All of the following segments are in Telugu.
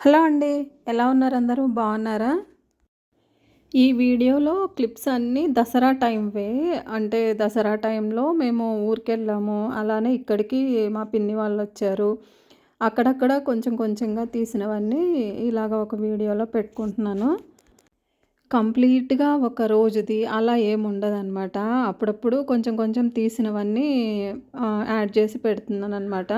హలో అండి. ఎలా ఉన్నారు అందరూ? బాగున్నారా? ఈ వీడియోలో క్లిప్స్ అన్నీ దసరా టైంవే. అంటే దసరా టైంలో మేము ఊరికెళ్ళాము. అలానే ఇక్కడికి మా పిన్ని వాళ్ళొచ్చారు. అక్కడక్కడ కొంచెం కొంచెంగా తీసినవన్నీ ఇలాగ ఒక వీడియోలో పెట్టుకుంటున్నాను. కంప్లీట్‌గా ఒక రోజుది అలా ఏముండదనమాట. అప్పుడప్పుడు కొంచెం కొంచెం తీసినవన్నీ యాడ్ చేసి పెడుతున్నాననమాట.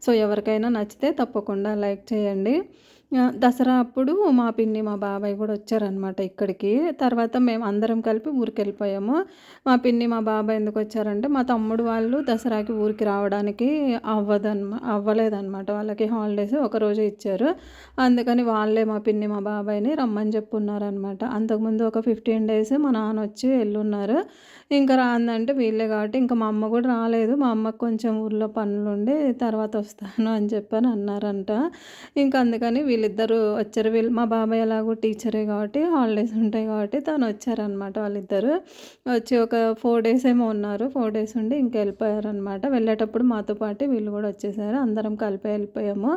సో, ఎవరికైనా నచ్చితే తప్పకుండా లైక్ చేయండి. దసరా అప్పుడు మా పిన్ని, మా బాబాయ్ గూడా వచ్చారనమాట ఇక్కడికి. తర్వాత మేమందరం కలిపి ఊరికెళ్ళిపోయాము. మా పిన్ని, మా బాబాయ్ ఎందుకొచ్చారంటే, మా తమ్ముడు వాళ్ళు దసరాకి ఊరికి రావడానికి అవ్వలేదనమాట. వాళ్ళకి హాలిడేస్ ఒకరోజే ఇచ్చారు. అందుకని వాళ్ళే మా పిన్ని, మా బాబాయ్‌ని రమ్మని జెప్పున్నారనమాట. అంతకుముందు ఒక 15 డేస్ మా నాన్నొచ్చి ఎళ్ళున్నారు. ఇంక రాందంటే వీళ్ళే కాబట్టి ఇంక మా అమ్మ గూడా రాలేదు. మా అమ్మకి కొంచెం ఊర్లో పనులుండి తర్వాతొస్తాను అని చెప్పని అన్నారంట. ఇంక అందుకని వీళ్ళిద్దరూ వచ్చారు. మా బాబాయ్ ఎలాగో టీచరే కాబట్టి హాలిడేస్ ఉంటాయి కాబట్టి తనొచ్చారనమాట వాళ్ళిద్దరు. వచ్చి ఒక 4 డేస్ ఏమో ఉన్నారు. 4 డేస్ ఉండి ఇంక వెళ్ళిపోయారనమాట. వెళ్ళేటప్పుడు మాతో పాటు వీళ్ళు గూడా వచ్చేసారు. అందరం కలిపే వెళ్ళిపోయాము.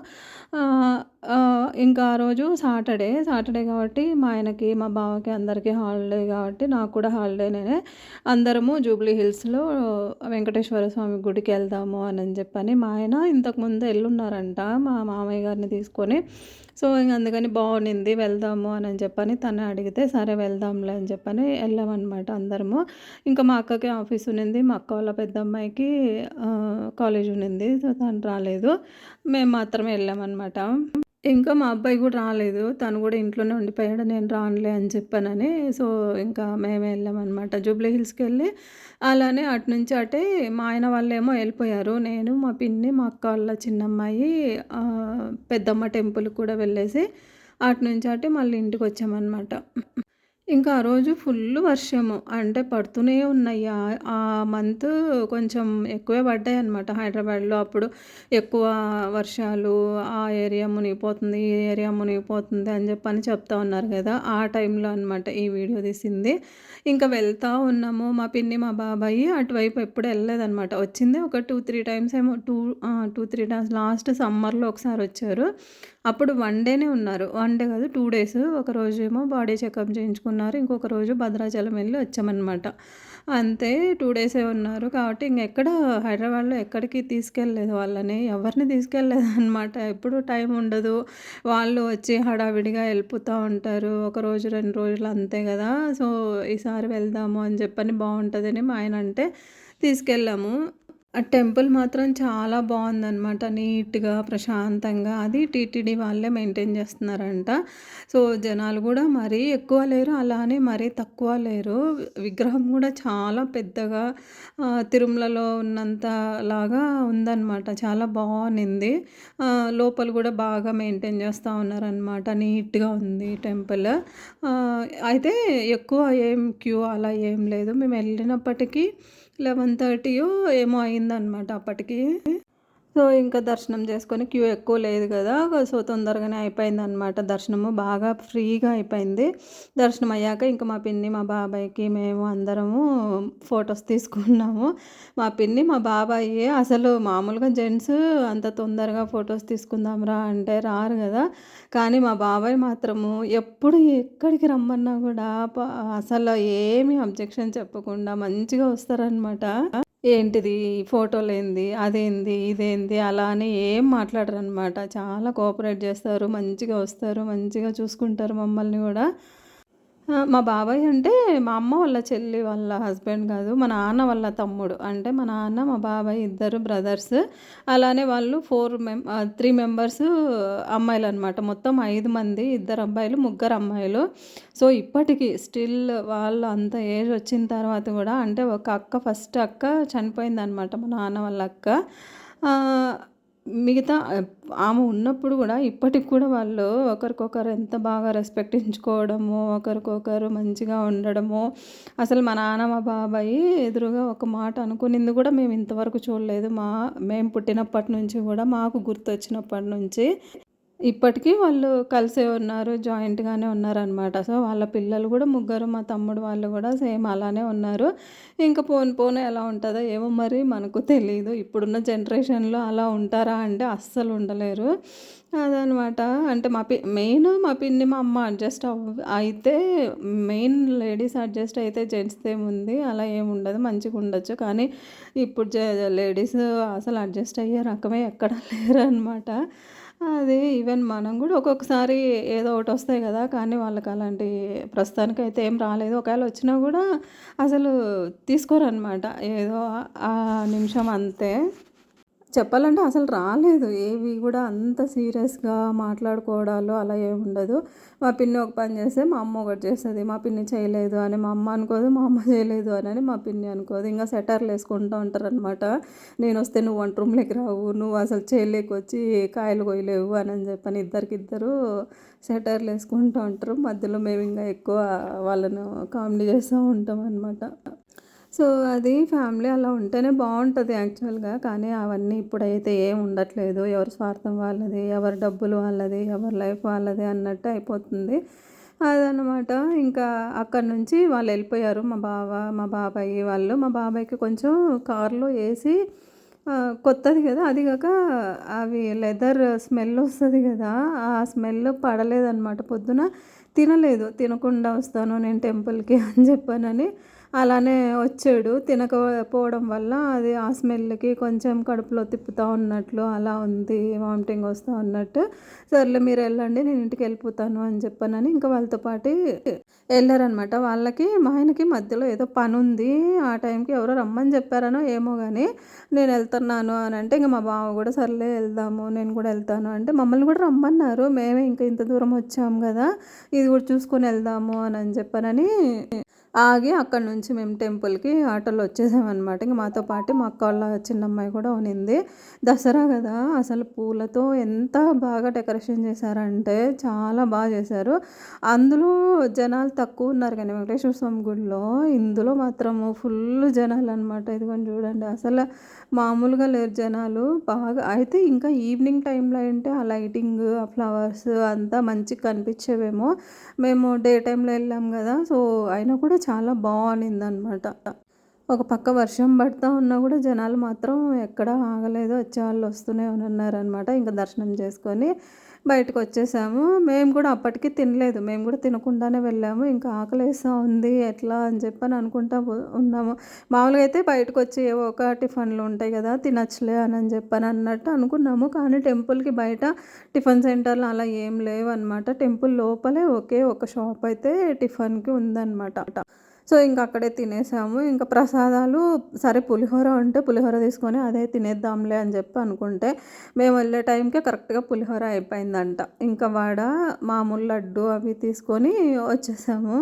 ఆహ్, ఇంకా ఆ రోజు సాటర్డే కాబట్టి మా ఆయనకి, మా బావకి అందరికీ హాలిడే కాబట్టి నాకు కూడా హాలిడేనే. అందరము జూబ్లీ హిల్స్‌లో వెంకటేశ్వర స్వామి గుడికెళ్దాము అనని చెప్పని మా ఆయన ఇంతకుముందు ఎళ్ళున్నారంట మా మామయ్య గారిని తీసుకొని. సో, ఇంక అందుకని బావుండింది వెళ్దాము అనని చెప్పని తను అడిగితే, సరే వెళ్దాంలే అని చెప్పని ఎళ్ళామనమాట అందరము. ఇంకా మా అక్కకి ఆఫీస్ ఉన్నింది. మా అక్క వాళ్ళ పెద్దమ్మాయికి కాలేజ్ ఉన్నింది. సో, తను రాలేదు. మేము మాత్రమే ఎళ్ళామనమాట. ఇంకా మా అబ్బాయి గూడా రాలేదు. తను గూడా ఇంట్లోనే ఉండిపోయాడు. నేను రానులే అని చెప్పానని. సో, ఇంకా మేమే ఎళ్ళామనమాట. జూబ్లీ హిల్స్‌కెళ్ళి అలానే అటునుంచి అటే మా ఆయన వాళ్ళేమో ఎళ్ళిపోయారు. నేను, మా పిన్ని, మా అక్క వాళ్ళ చిన్నమ్మాయి పెద్దమ్మ టెంపుల్‌కి కూడా వెళ్ళేసి అటునుంచి అటే మళ్ళీ ఇంటికొచ్చామనమాట. ఇంకా ఆ రోజు ఫుల్లు వర్షము. అంటే పడుతూనే ఉన్నాయి. ఆ మంత్ కొంచెం ఎక్కువే పడ్డాయన్నమాట హైదరాబాద్‌లో. అప్పుడు ఎక్కువ వర్షాలు, ఆ ఏరియా మునిగిపోతుంది, ఈ ఏరియా మునిగిపోతుంది అని చెప్పని చెప్తా ఉన్నారు గదా! ఆ టైంలో అనమాట ఈ వీడియో తీసింది. ఇంకా వెళ్తా ఉన్నాము. మా పిన్ని, మా బాబాయి అటువైపు ఎప్పుడు ఎళ్ళలేదనమాట. వచ్చిందే ఒక 2, 3 టైమ్స్ ఏమో 2, 3 టైమ్స్ లాస్ట్ సమ్మర్‌లో ఒకసారొచ్చారు. అప్పుడు 1 డేనే ఉన్నారు. 1 డే కాదు 2 డేస్. ఒకరోజేమో బాడీ చెకప్ చేయించుకున్నారు. ఇంకొక రోజు భద్రాచలం వెళ్లి వచ్చామనమాట. అంతే 2 డేసే ఉన్నారు. కాబట్టి ఇంగెక్కడ హైదరాబాద్‌లో ఎక్కడికి తీసుకెళ్ళలేదు వాళ్ళని. ఎవరిని తీసుకెళ్ళలేదనమాట. ఎప్పుడు టైం ఉండదు. వాళ్ళు వచ్చి హడావిడిగా వెళ్ళిపోతా ఉంటారు. ఒక రోజు, 2 రోజులు అంతే గదా! సో, ఈసారి వెళ్దాము అని చెప్పని బావుంటదని మా ఆయన అంటే తీసుకెళ్ళాము. ఆ టెంపుల్ మాత్రం చాలా బావుందనమాట. నీట్‌గా, ప్రశాంతంగా అది టీటీడీ వాళ్ళే మెయింటైన్ చేస్తున్నారంట. సో, జనాలు గూడా మరీ ఎక్కువ లేరు. అలా అని మరీ తక్కువ లేరు. విగ్రహం గూడా చాలా పెద్దగా తిరుమలలో ఉన్నంత లాగా ఉందనమాట. చాలా బావున్నింది. లోపల గూడా బాగా మెయింటైన్ చేస్తా ఉన్నారనమాట. నీట్‌గా ఉంది టెంపుల్. అయితే ఎక్కువ ఏం క్యూ అలా ఏం లేదు. మేమెళ్ళినప్పటికీ 11:30 ఏమో అయిందనమాట అప్పటికి. సో, ఇంకా దర్శనం చేసుకొని క్యూ ఎక్కువ లేదు గదా! సో, తొందరగానే అయిపోయిందనమాట దర్శనము. బాగా ఫ్రీగా అయిపోయింది. దర్శనం అయ్యాక ఇంక మా పిన్ని, మా బాబాయ్‌కి మేము అందరము ఫోటోస్ తీసుకున్నాము. మా పిన్ని, మా బాబాయి అసలు మామూలుగా జెంట్స్ అంత తొందరగా ఫోటోస్ తీసుకుందాంరా అంటే రారు గదా! కానీ మా బాబాయ్ మాత్రము ఎప్పుడు ఎక్కడికి రమ్మన్నా గూడా అసలు ఏమి అబ్జెక్షన్ చెప్పకుండా మంచిగా వస్తారనమాట. ఏంటిది ఫోటోలేంది, అదేంది, ఇదేంది అలా అని ఏం మాట్లాడరనమాట. చాలా కోఆపరేట్ చేస్తారు. మంచిగా వస్తారు. మంచిగా చూసుకుంటారు మమ్మల్ని గూడా. మా బాబాయ్ అంటే మా అమ్మ వాళ్ళ చెల్లి వాళ్ళ హస్బెండ్ కాదు. మా నాన్న వాళ్ళ తమ్ముడు. అంటే మా నాన్న, మా బాబాయ్ ఇద్దరు బ్రదర్స్. అలానే వాళ్ళు 3 మెంబర్స్ అమ్మాయిలనమాట. మొత్తం 5 మంది. 2 అబ్బాయిలు, ముగ్గురు అమ్మాయిలు. సో, ఇప్పటికి స్టిల్ వాళ్ళు అంత ఏజ్ వచ్చిన తర్వాత గూడా అంటే ఒక అక్క ఫస్ట్ అక్క చనిపోయిందనమాట. మా నాన్న వాళ్ళ అక్క. ఆహ్, మిగతా ఆమె ఉన్నప్పుడు గూడా ఇప్పటికి కూడా వాళ్ళు ఒకరికొకరు ఎంత బాగా రెస్పెక్ట్ ఇచ్చుకోవడము, ఒకరికొకరు మంచిగా ఉండడము. అసలు మా నాన్న, మా బాబాయి ఎదురుగా ఒక మాట అనుకునింది గూడా మేము ఇంతవరకు చూడలేదు. మేము పుట్టినప్పటి నుంచి గూడా మాకు గుర్తొచ్చినప్పటి నుంచి. ఇప్పటికీ వాళ్ళు కలిసే ఉన్నారు. జాయింట్‌గానే ఉన్నారనమాట. సో, వాళ్ళ పిల్లలు గూడా ముగ్గురు మా తమ్ముడు వాళ్ళు గూడా సేమ్ అలానే ఉన్నారు. ఇంక పోను పోను ఎలా ఉంటదో ఏమో మరి మనకు తెలీదు. ఇప్పుడున్న జనరేషన్‌లో అలా ఉంటారా అంటే అస్సలు ఉండలేరు. అదనమాట. అంటే మా పిన్ని, మా అమ్మ అడ్జస్ట్ అయితే మెయిన్ లేడీస్ అడ్జస్ట్ అయితే జెంట్స్‌దేముంది. అలా ఏముండదు. మంచిగుండొచ్చు. కానీ ఇప్పుడు లేడీస్ అసలు అడ్జస్ట్ అయ్యే రకమే ఎక్కడ లేరనమాట. అది ఈవెన్ మనం గూడా ఒక్కొక్కసారి ఏదో ఒకటొస్తాయి గదా! కానీ వాళ్ళకలాంటి ప్రస్తుతానికైతే ఏం రాలేదు. ఒకవేళ వచ్చినా గూడా అసలు తీసుకోరనమాట. ఏదో ఆ నిమిషం అంతే. చెప్పాలంటే అసలు రాలేదు. ఏవి గూడా అంత సీరియస్‌గా మాట్లాడుకోవడాలు అలా ఏముండదు. మా పిన్ని ఒక పని చేస్తే మా అమ్మ ఒకటి చేస్తది. మా పిన్ని చేయలేదు అని మా అమ్మ అనుకోదు. మా అమ్మ చేయలేదు అనని మా పిన్ని అనుకోదు. ఇంక సెటర్‌లేసుకుంటూ ఉంటారనమాట. నేనొస్తే నువ్వు వంట రూమ్‌లోకి రావు. నువ్వు అసలు చేన్‌లోకొచ్చి కాయలు కొయ్యలేవు అనని చెప్పని ఇద్దరికిద్దరు సెటర్‌లేసుకుంటూ ఉంటారు. మధ్యలో మేమింక ఎక్కువ వాళ్ళను కామెడీ చేస్తూ ఉంటామనమాట. సో, అది ఫ్యామిలీ అలా ఉంటేనే బావుంటది యాక్చువల్‌గా. కానీ అవన్నీ ఇప్పుడైతే ఏం ఉండట్లేదు. ఎవరి స్వార్థం వాళ్ళది, ఎవరి డబ్బులు వాళ్ళది, ఎవరి లైఫ్ వాళ్ళది అన్నట్టు అయిపోతుంది. అదనమాట. ఇంకా అక్కడి నుంచి వాళ్ళెళ్ళిపోయారు. మా బావ, మా బాబాయి వాళ్ళు. మా బాబాయికి కొంచెం కార్‌లో ఏసీ కొత్తది గదా! అది గాక అవి లెదర్ స్మెల్ ఒస్తది గదా! ఆ స్మెల్ పడలేదనమాట. పొద్దున తినలేదు. తినకుండా వస్తాను నేను టెంపుల్‌కి అని చెప్పానని అలానే వచ్చాడు. తినకపోవడం వల్ల అది ఆ స్మెల్‌కి కొంచెం కడుపులో తిప్పుతా ఉన్నట్లు అలా ఉంది. వామిటింగ్ వస్తా ఉన్నట్టు. సర్లే మీరెళ్ళండి నేను ఇంటికెళ్ళిపోతాను అని చెప్పానని ఇంకా వాళ్ళతో పాటి ఎళ్లారనమాట. వాళ్ళకి మా ఆయనకి మధ్యలో ఏదో పనుంది. ఆ టైంకి ఎవరో రమ్మని చెప్పారనో ఏమో గాని నేనెళ్తున్నాను అనంటే ఇంక మా బావ గూడా సర్లే ఎళ్దాము నేను గూడా ఎళ్తాను అంటే మమ్మల్ని గూడా రమ్మన్నారు. మేమే ఇంక ఇంత దూరం వచ్చాం గదా! ఇది గూడా చూసుకొని ఎళ్దాము అనని చెప్పనని ఆగి అక్కడి నుంచి మేము టెంపుల్‌కి ఆటోలో వచ్చేసామనమాట. ఇంక మాతో పాటు మా అక్క వాళ్ళ చిన్నమ్మాయి కూడా ఉనింది. దసరా గదా! అసలు పూలతో ఎంత బాగా డెకరేషన్ చేశారంటే చాలా చేశారు. అందులో జనాలు తక్కువున్నారు గానీ వెంకటేశ్వర స్వామి గుడిలో ఇందులో మాత్రము ఫుల్లు జనాలనమాట. ఇదిగోండి చూడండి అసలు మామూలుగా లేరు జనాలు. బాగా అయితే ఇంకా ఈవినింగ్ టైంలో అంటే ఆ లైటింగ్, ఆ ఫ్లవర్స్ అంతా మంచిగా కనిపించేవేమో. మేము డే టైమ్‌లో ఎళ్ళాం గదా! సో, అయినా కూడా చాలా బావునిందనమాట. ఒక పక్క వర్షం పడతా ఉన్నా గూడా జనాలు మాత్రం ఎక్కడ ఆగలేదు. వచ్చేవాళ్ళు వస్తూనే ఉన్నారనమాట. ఇంక దర్శనం చేసుకొని బయటకొచ్చేసాము. మేము కూడా అప్పటికి తినలేదు. మేము కూడా తినకుండానే వెళ్ళాము. ఇంకా ఆకలేస్తా ఉంది ఎట్లా అని చెప్పని అనుకుంటా ఉన్నాము. మామూలుగా అయితే బయటకొచ్చి ఏవో ఒక టిఫిన్‌లు ఉంటాయి గదా! తినచ్చులే అనని చెప్పని అన్నట్టు అనుకున్నాము. కానీ టెంపుల్‌కి బయట టిఫిన్ సెంటర్‌లు అలా ఏం లేవనమాట. టెంపుల్ లోపలే ఒకే ఒక షాప్ అయితే టిఫిన్‌కి ఉందనమాట. సో, ఇంక అక్కడే తినేసాము. ఇంక ప్రసాదాలు సరే పులిహోర ఉంటే పులిహోర తీసుకొని అదే తినేద్దాంలే అని చెప్పి అనుకుంటే, మేము వెళ్ళే టైంకే కరెక్ట్‌గా పులిహోర అయిపోయిందంట. ఇంకా వడ, మామూలు లడ్డు అవి తీసుకొని వచ్చేసాము.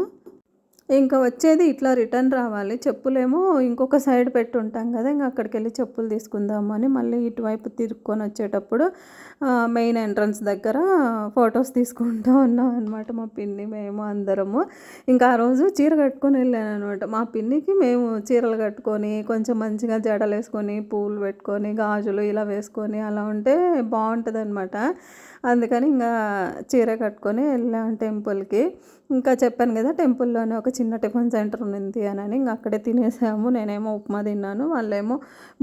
ఇంక వచ్చేది ఇట్లా రిటర్న్ రావాలి. చెప్పులేమో ఇంకొక సైడ్ పెట్టుంటాం గదా! ఇంక అక్కడికెళ్ళి చెప్పులు తీసుకుందాము అని మళ్ళీ ఇటువైపు తిరుక్కొనొచ్చేటప్పుడు మెయిన్ ఎంట్రన్స్ దగ్గర ఫోటోస్ తీసుకుంటా ఉన్నామనమాట. మా పిన్ని, మేము అందరము. ఇంకా ఆ రోజు చీర కట్టుకొని వెళ్ళాననమాట. మా పిన్నికి మేము చీరలు కట్టుకొని, కొంచెం మంచిగా జడలేసుకొని, పూలు పెట్టుకొని, గాజులు ఇలా వేసుకొని అలా ఉంటే బావుంటదనమాట. అందుకని ఇంగా చీర కట్టుకొని వెళ్ళాం టెంపుల్‌కి. ఇంకా చెప్పాను గదా! టెంపుల్‌లోనే ఒక చిన్న టిఫిన్ సెంటర్ ఉన్నింది అనని. ఇంక అక్కడే తినేసాము. నేనేమో ఉప్మా తిన్నాను. వాళ్ళేమో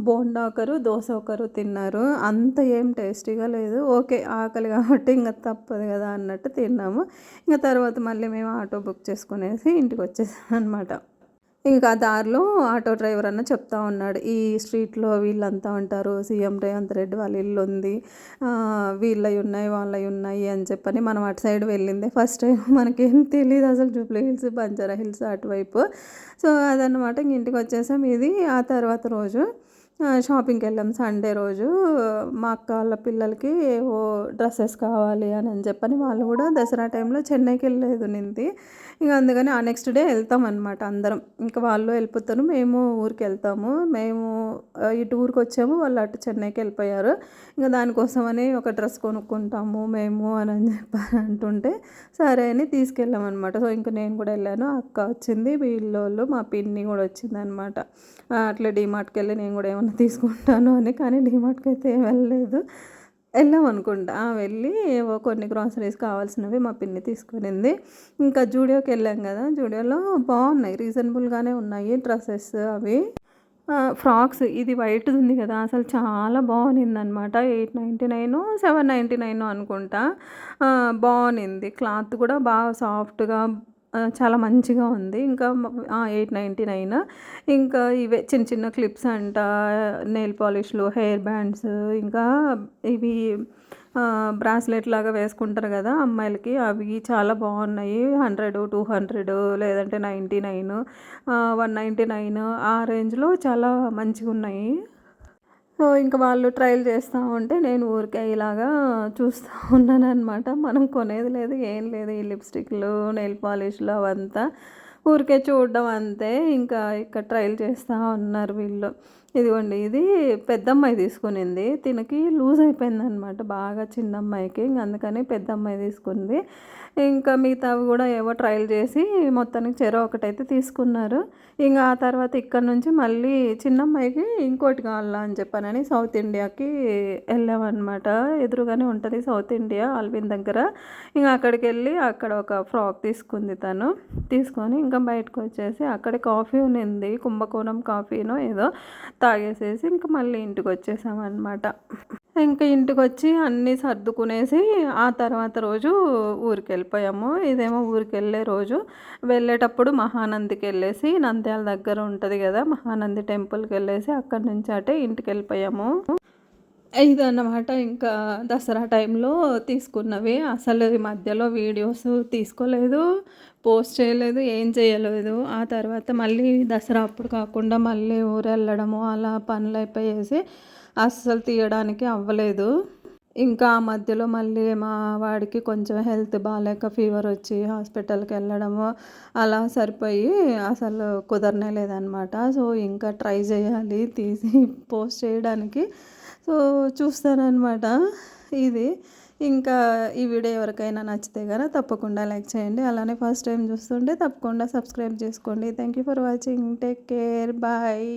బోండా ఒకరు, దోస ఒకరు తిన్నారు. అంత ఏం టేస్టీగా లేదు. ఓకే. ఆకలి కాబట్టి ఇంక తప్పదు గదా! అన్నట్టు తిన్నాము. ఇంక తర్వాత మళ్ళీ మేము ఆటో బుక్ చేసుకునేసి ఇంటికొచ్చేసామనమాట. ఇంకా దారిలో ఆటో డ్రైవర్ అన్న చెప్తా ఉన్నాడు. ఈ స్ట్రీట్‌లో వీళ్ళంతా ఉంటారు. సీఎం రేవంత్ రెడ్డి వాళ్ళ ఇల్లుంది. వీళ్ళయి ఉన్నాయి, వాళ్ళయి ఉన్నాయి అని చెప్పని మనం అటు సైడ్ వెళ్ళిందే ఫస్ట్ టైమ్. మనకేం తెలీదు అసలు జూబ్లీ హిల్స్, బంజారా హిల్స్ అటువైపు. సో, అదనమాట. ఇంక ఇంటికొచ్చేసాం. ఇది ఆ తర్వాత రోజు షాపింగ్‌కెళ్ళాం సండే రోజు. మా అక్క వాళ్ళ పిల్లలకి ఏవో డ్రెసెస్ కావాలి అని చెప్పని వాళ్ళు గూడా దసరా టైంలో చెన్నైకెళ్ళేదునింది. ఇక అందుకని ఆ నెక్స్ట్ డే ఎళ్తామనమాట అందరం. ఇంక వాళ్ళు ఎళ్ళిపోతారు. మేము ఊరికెళ్తాము. మేము ఇటు ఊరికొచ్చాము. వాళ్ళు అటు చెన్నైకెళ్ళిపోయారు. ఇంక దానికోసమని ఒక డ్రెస్ కొనుక్కుంటాము మేము అనని చెప్పి అంటుంటే, సరే అని తీసుకెళ్ళామనమాట. సో, ఇంక నేను కూడా ఎళ్ళాను. అక్క వచ్చింది. వీళ్ళోళ్ళు మా పిన్ని గూడా వచ్చిందనమాట. అట్లా డీమార్ట్‌కెళ్ళి నేను గూడా ఏమన్నా తీసుకుంటాను అని. కానీ డీమార్ట్‌కయితే ఏం వెళ్ళలేదు. వెళ్ళామనుకుంటా. వెళ్ళి ఏవో కొన్ని గ్రోసరీస్ కావాల్సినవి మా పిన్ని తీసుకునింది. ఇంకా జూడియోకెళ్ళాం గదా! జూడియోలో బావున్నాయి. రీజనబుల్‌గానే ఉన్నాయి డ్రెసెస్ అవి. ఫ్రాక్స్ ఇది వైట్‌ది ఉంది గదా! అసలు చాలా బావునిందనమాట. 899 799 అనుకుంటా. బావునింది. క్లాత్ కూడా బాగా సాఫ్ట్‌గా చాలా మంచిగా ఉంది. ఇంకా 899 ఇంకా ఇవే చిన్న చిన్న క్లిప్స్ అంట, నెయిల్ పాలిష్‌లు, హెయిర్ బ్యాండ్స్ ఇంకా ఇవి బ్రాస్లెట్ లాగా వేసుకుంటారు గదా! అమ్మాయిలకి అవి చాలా బావున్నాయి. 100, 200 లేదంటే 99 199 ఆ రేంజ్‌లో చాలా మంచిగున్నాయి. సో, ఇంక వాళ్ళు ట్రైల్ చేస్తా ఉంటే నేను ఊరికే ఇలాగా చూస్తా ఉన్నాననమాట. మనం కొనేది లేదు, ఏం లేదు. ఈ లిప్‌స్టిక్‌లు, నెయిల్ పాలిష్‌లు అవంతా ఊరికే చూడడం అంతే. ఇంకా ఇక్కడ ట్రైల్ చేస్తా ఉన్నారు వీళ్ళు. ఇదిగోండి ఇది పెద్దమ్మాయి తీసుకునింది. తినకి లూజ్ అయిపోయిందనమాట బాగా చిన్నమ్మాయికి. ఇంక అందుకని పెద్దమ్మాయి తీసుకుంది. ఇంకా మిగతావి గూడా ఏవో ట్రైల్ చేసి మొత్తానికి చెరో ఒకటైతే తీసుకున్నారు. ఇంగ ఆ తర్వాత ఇక్కడి నుంచి మళ్ళీ చిన్నమ్మాయికి ఇంకోటి కావాలా అని చెప్పనని సౌత్ ఇండియాకి వెళ్ళామనమాట. ఎదురుగానే ఉంటది సౌత్ ఇండియా ఆల్విన్ దగ్గర. ఇంగ అక్కడికెళ్ళి అక్కడ ఒక ఫ్రాక్ తీసుకుంది తను. తీసుకొని ఇంకా బయటకొచ్చేసి అక్కడే కాఫీ ఉన్నింది. కుంభకోణం కాఫీనో ఏదో తాగేసేసి ఇంక మళ్ళీ ఇంటికొచ్చేసామనమాట. ఇంక ఇంటికొచ్చి అన్నీ సర్దుకునేసి ఆ తర్వాత రోజు ఊరికెళ్ళిపోయాము. ఇదేమో ఊరికెళ్ళే రోజు. వెళ్ళేటప్పుడు మహానందికెళ్ళేసి నంద్యాల దగ్గర ఉంటది గదా! మహానంది టెంపుల్‌కెళ్ళేసి అక్కడి నుంచి అటే ఇంటికెళ్ళిపోయాము. ఇదన్నమాట ఇంకా దసరా టైంలో తీసుకున్నవి. అసలు ఈ మధ్యలో వీడియోస్ తీసుకోలేదు, పోస్ట్ చేయలేదు, ఏం చేయలేదు. ఆ తర్వాత మళ్ళీ దసరా అప్పుడు కాకుండా మళ్ళీ ఊరెళ్ళడము అలా పనులయిపోయేసి అస్సలు తీయడానికి అవ్వలేదు. ఇంకా ఆ మధ్యలో మళ్ళీ మా వాడికి కొంచెం హెల్త్ బాలేక ఫీవరొచ్చి హాస్పిటల్‌కెళ్ళడము అలా సరిపోయి అసలు కుదరనే లేదనమాట. సో, ఇంకా ట్రై చేయాలి తీసి పోస్ట్ చేయడానికి. సో, చూస్తాననమాట ఇది. ఇంకా ఈ వీడియో ఎవరికైనా నచ్చితే గనక తప్పకుండా లైక్ చేయండి. అలానే ఫస్ట్ టైం చూస్తుంటే తప్పకుండా సబ్స్క్రైబ్ చేసుకోండి. Thank you for watching. Take care. Bye.